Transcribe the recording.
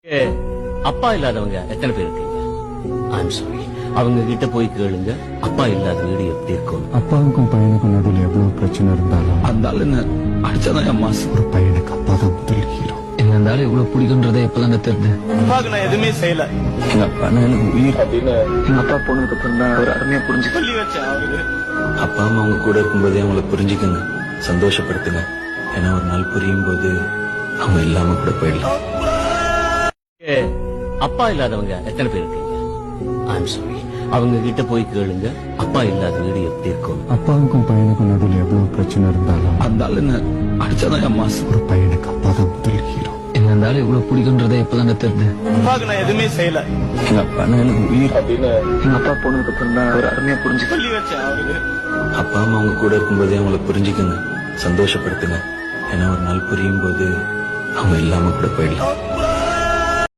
ஏ, அப்பா இல்லாதவங்க எத்தனை பேர் இருக்கீங்க? I'm sorry. அவங்க கிட்ட போய் கேளுங்க, அப்பா இல்லாத வீடு எப்படி இருக்கும். அப்பாவுக்கும் பையனுக்கும் நடுவில் எவ்வளவு பிரச்சனை இருந்தாலும் அந்த ஆளுன்னு அடிச்சாதான் என் மாசு. ஒரு பையனுக்கு அப்பா தான் முதல் ஹீரோ. என்ன இருந்தாலும் எவ்வளவு பிடிக்குன்றதை எப்பதான் தெரிஞ்சு. அப்பாவுக்கு நான் எதுவுமே செய்யல. எங்க அப்பா எனக்கு உயிர் அப்படின்னு எங்க அப்பா போனதுக்கு அப்புறம் தான் ஒரு அருமையா புரிஞ்சு. சொல்லி வச்சேன் அவரு. அப்பா அம்மா அவங்க கூட இருக்கும்போதே அவங்களை புரிஞ்சுக்கங்க, சந்தோஷப்படுத்துங்க. ஏன்னா ஒரு நாள் புரியும் போது அவங்க இல்லாம கூட போயிடலாம். ஏ, அப்பா இல்லாதவங்க எத்தனை பேர் இருக்கீங்க? I'm sorry. அவங்க கிட்ட போய் கேளுங்க, அப்பா இல்லாத வீடு எப்படி இருக்கும். அப்பாவுக்கும் பையனுக்கும் நடுவில் எவ்வளவு பிரச்சனை இருந்தாலும் அந்த ஆளுன்னு அடிச்சாதான் என் மாசு. ஒரு பையனுக்கு அப்பா தான் முதல் ஹீரோ. என்ன இருந்தாலும் எவ்வளவு பிடிக்குன்றதை எப்பதான் தெரிஞ்சு. அப்பாவுக்கு நான் எதுவுமே செய்யல. எங்க அப்பா எனக்கு உயிர் அப்படின்னு எங்க அப்பா போனதுக்கு அப்புறம் தான் ஒரு அருமையா புரிஞ்சு. சொல்லி வச்சேன் அவரு. அப்பா அம்மா அவங்க கூட இருக்கும்போதே அவங்களை புரிஞ்சுக்கங்க, சந்தோஷப்படுத்துங்க. ஏன்னா ஒரு நாள் புரியும் போது அவங்க இல்லாம கூட போயிடலாம்.